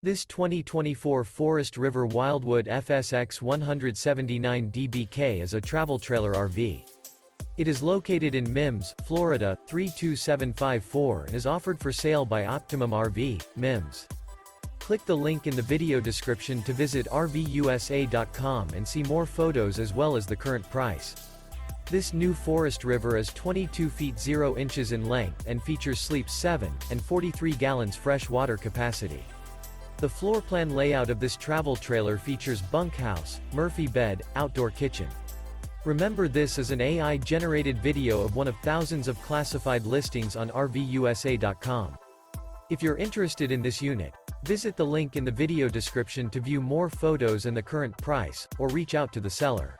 This 2024 Forest River Wildwood FSX 179 DBK is a travel trailer RV. It is located in Mims, Florida, 32754 and is offered for sale by Optimum RV, Mims. Click the link in the video description to visit RVUSA.com and see more photos as well as the current price. This new Forest River is 22 feet 0 inches in length and features sleeps 7 and 43 gallons fresh water capacity. The floor plan layout of this travel trailer features bunkhouse, Murphy bed, outdoor kitchen. Remember, this is an AI-generated video of one of thousands of classified listings on RVUSA.com. If you're interested in this unit, visit the link in the video description to view more photos and the current price, or reach out to the seller.